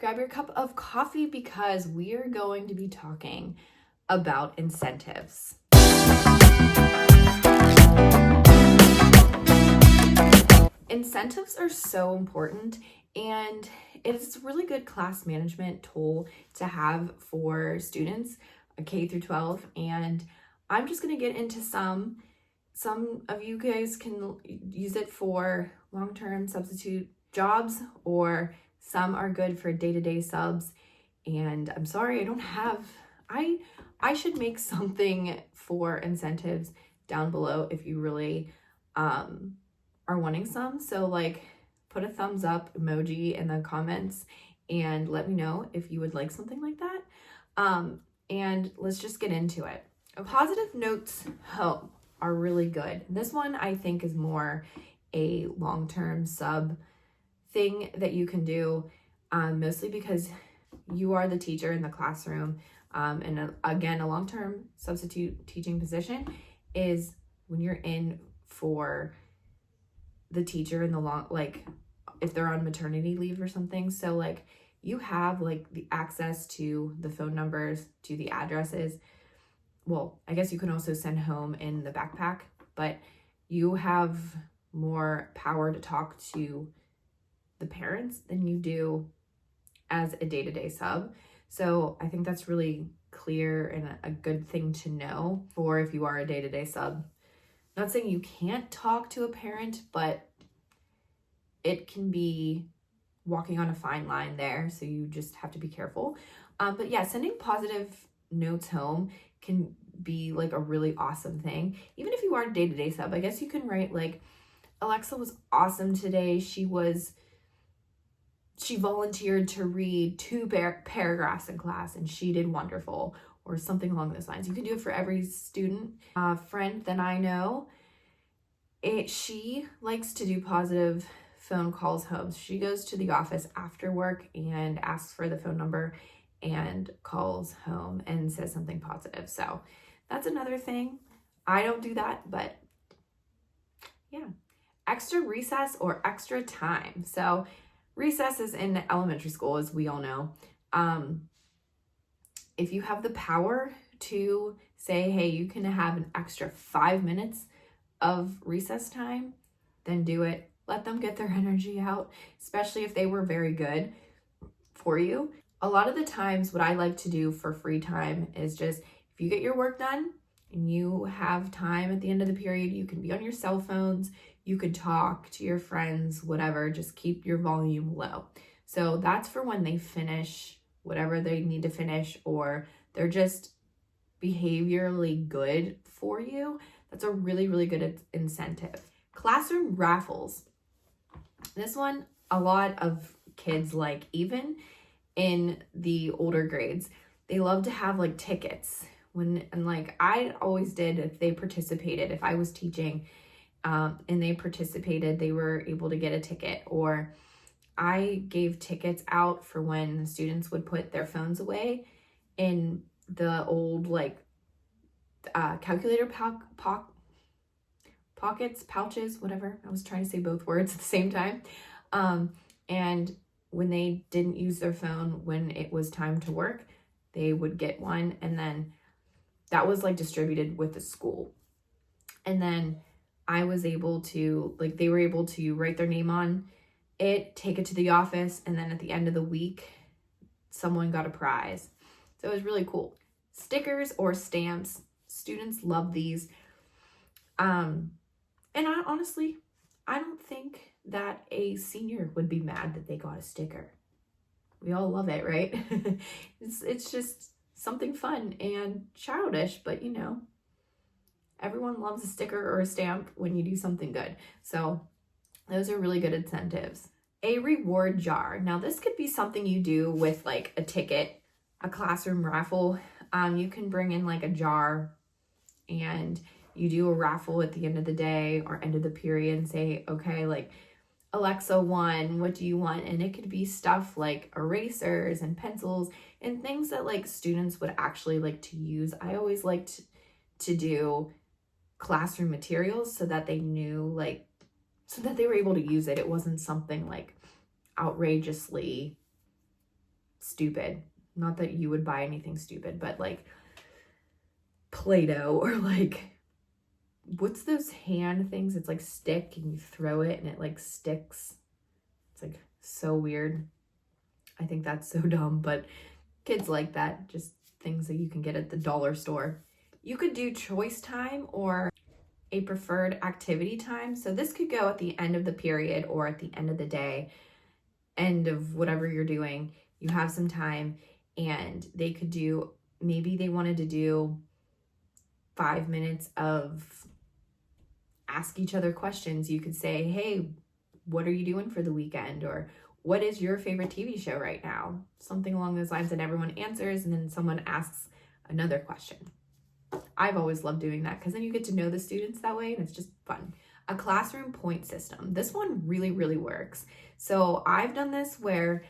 grab your cup of coffee because we are going to be talking about incentives. Incentives are so important, and it's a really good class management tool to have for students, K through 12. And I'm just going to get into some of you guys can use it for long-term substitute jobs, or some are good for day-to-day subs. And I'm sorry, I don't have, I should make something for incentives down below if you really are wanting some. So like, put a thumbs up emoji in the comments and let me know if you would like something like that. And let's just get into it. Positive notes home are really good. This one I think is more a long-term sub thing that you can do, mostly because you are the teacher in the classroom. And again, a long-term substitute teaching position is when you're in for the teacher in the long, like if they're on maternity leave or something. So like you have like the access to the phone numbers, to the addresses. Well, I guess you can also send home in the backpack, but you have more power to talk to the parents than you do as a day-to-day sub. So I think that's really clear and a good thing to know for if you are a day-to-day sub. Not saying you can't talk to a parent, but it can be walking on a fine line there. So you just have to be careful. But yeah, sending positive notes home can be like a really awesome thing. Even if you are a day-to-day sub, I guess you can write like, Alexa was awesome today. She volunteered to read 2 paragraphs in class and she did wonderful, or something along those lines. You can do it for every student. Friend that I know, she likes to do positive phone calls home. She goes to the office after work and asks for the phone number and calls home and says something positive. So that's another thing. I don't do that, but yeah. Extra recess or extra time. So recess is in elementary school, as we all know. If you have the power to say, hey, you can have an extra 5 minutes of recess time, then do it. Let them get their energy out, especially if they were very good for you. A lot of the times what I like to do for free time is just, if you get your work done and you have time at the end of the period, you can be on your cell phones, you could talk to your friends, whatever, just keep your volume low. So that's for when they finish whatever they need to finish, or they're just behaviorally good for you. That's a really, really good incentive. Classroom raffles. This one, a lot of kids like, even in the older grades, they love to have like tickets. And like I always did, if they participated, if I was teaching and they participated, they were able to get a ticket. Or I gave tickets out for when the students would put their phones away in the old like calculator pockets, pouches, whatever. I was trying to say both words at the same time. And when they didn't use their phone when it was time to work, they would get one, and then that was like distributed with the school. And then I was able to, like, they were able to write their name on it, take it to the office, and then at the end of the week, someone got a prize. So it was really cool. Stickers or stamps, students love these. And I honestly don't think that a senior would be mad that they got a sticker. We all love it, right? It's just something fun and childish, but you know, everyone loves a sticker or a stamp when you do something good. So those are really good incentives. A reward jar. Now this could be something you do with like a ticket, a classroom raffle. You can bring in like a jar and you do a raffle at the end of the day or end of the period and say, okay, like Alexa won, what do you want? And it could be stuff like erasers and pencils and things that like students would actually like to use. I always liked to do classroom materials so that they knew, like, so that they were able to use it. It wasn't something like outrageously stupid. Not that you would buy anything stupid, but like Play-Doh or like, what's those hand things? It's like stick and you throw it and it like sticks. It's like so weird. I think that's so dumb, but kids like that. Just things that you can get at the dollar store. You could do choice time or a preferred activity time. So this could go at the end of the period or at the end of the day, end of whatever you're doing. You have some time and they could do, maybe they wanted to do 5 minutes of ask each other questions. You could say, hey, what are you doing for the weekend? Or what is your favorite TV show right now? Something along those lines, and everyone answers and then someone asks another question. I've always loved doing that because then you get to know the students that way and it's just fun. A classroom point system. This one really, really works. So I've done this where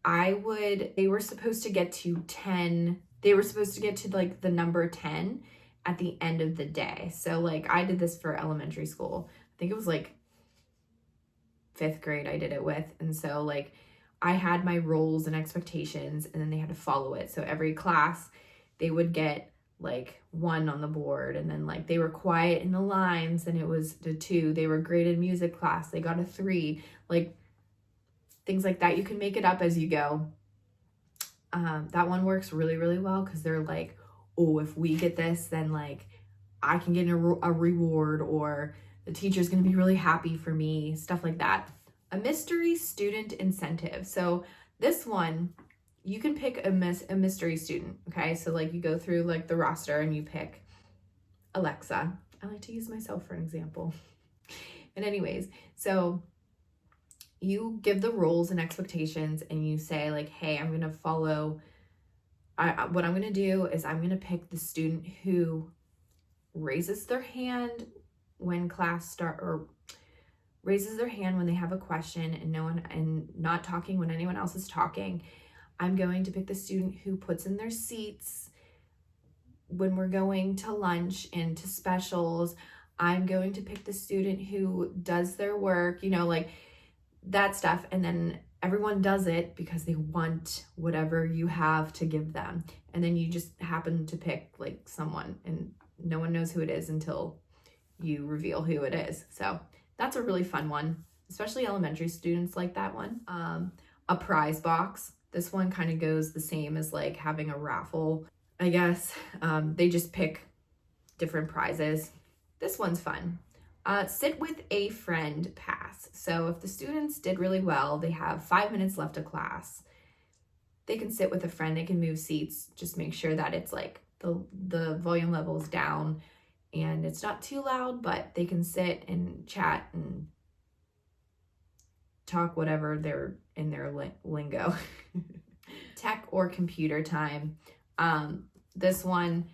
they were supposed to get to 10, they were supposed to get to like the number 10 at the end of the day. So like I did this for elementary school. I think it was like 5th grade I did it with. And so like I had my roles and expectations and then they had to follow it. So every class they would get like 1 on the board, and then like they were quiet in the lines and it was a 2. They were graded music class, they got a 3, like things like that. You can make it up as you go. That one works really, really well because they're like, oh, if we get this, then like I can get a reward, or the teacher's going to be really happy for me, stuff like that. A mystery student incentive. So this one, you can pick a mystery student, okay? So like you go through like the roster and you pick Alexa. I like to use myself for an example. And anyways, so you give the roles and expectations and you say like, hey, I'm going to follow, what I'm going to do is I'm going to pick the student who raises their hand when class start, or raises their hand when they have a question and not talking when anyone else is talking. I'm going to pick the student who puts in their seats when we're going to lunch and to specials. I'm going to pick the student who does their work, like that stuff. And then everyone does it because they want whatever you have to give them. And then you just happen to pick like someone and no one knows who it is until you reveal who it is. So that's a really fun one, especially elementary students like that one. A prize box. This one kind of goes the same as like having a raffle, I guess. They just pick different prizes. This one's fun. Sit with a friend pass. So if the students did really well, they have 5 minutes left of class. They can sit with a friend, they can move seats, just make sure that it's like the volume level is down and it's not too loud, but they can sit and chat and talk whatever they're in their lingo. Tech or computer time. This one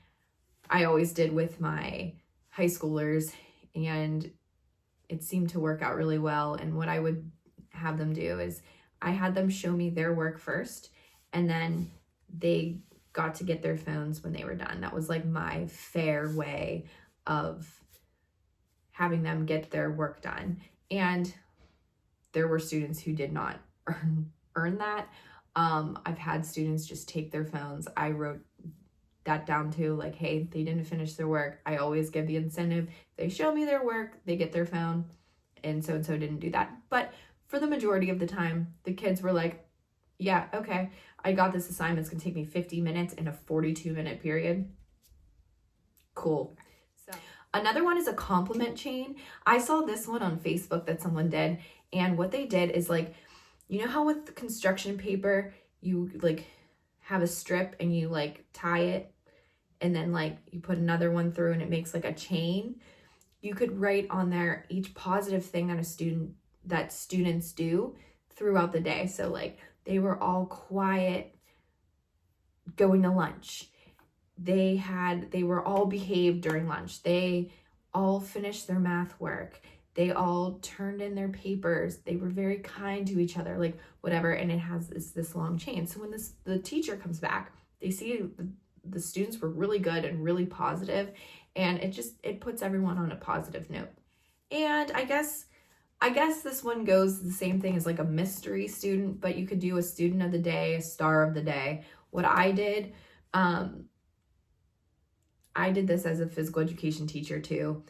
I always did with my high schoolers and it seemed to work out really well. And what I would have them do is I had them show me their work first and then they got to get their phones when they were done. That was like my fair way of having them get their work done. And there were students who did not earn that. I've had students just take their phones. I wrote that down too, like, hey, they didn't finish their work. I always give the incentive. They show me their work, they get their phone, and so didn't do that. But for the majority of the time, the kids were like, yeah, okay, I got this assignment. It's gonna take me 50 minutes in a 42-minute period. Cool. So another one is a compliment chain. I saw this one on Facebook that someone did, and what they did is like, you know how with the construction paper, you like have a strip and you like tie it and then like you put another one through and it makes like a chain. You could write on there each positive thing that students do throughout the day. So like they were all quiet going to lunch. They were all behaved during lunch. They all finished their math work. They all turned in their papers. They were very kind to each other, like whatever. And it has this long chain. So when the teacher comes back, they see the students were really good and really positive, and it puts everyone on a positive note. And I guess I guess this one goes the same thing as like a mystery student, but you could do a student of the day, a star of the day. What I did this as a physical education teacher too,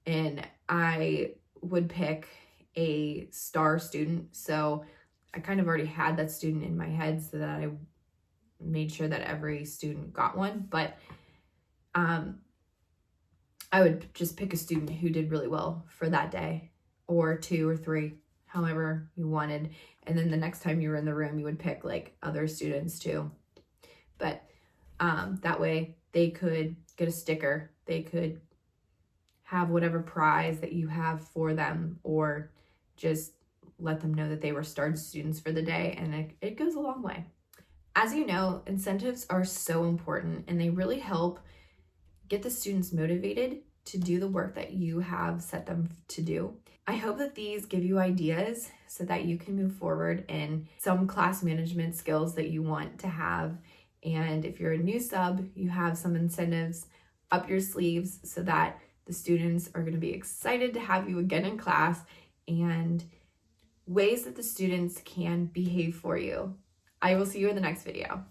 and I would pick a star student. So I kind of already had that student in my head so that I made sure that every student got one, but I would just pick a student who did really well for that day, or 2 or 3, however you wanted. And then the next time you were in the room, you would pick like other students too. But that way they could get a sticker. They could have whatever prize that you have for them, or just let them know that they were starred students for the day, and it goes a long way. As you know, incentives are so important, and they really help get the students motivated to do the work that you have set them to do. I hope that these give you ideas so that you can move forward in some class management skills that you want to have. And if you're a new sub, you have some incentives up your sleeves so that the students are going to be excited to have you again in class, and ways that the students can behave for you. I will see you in the next video.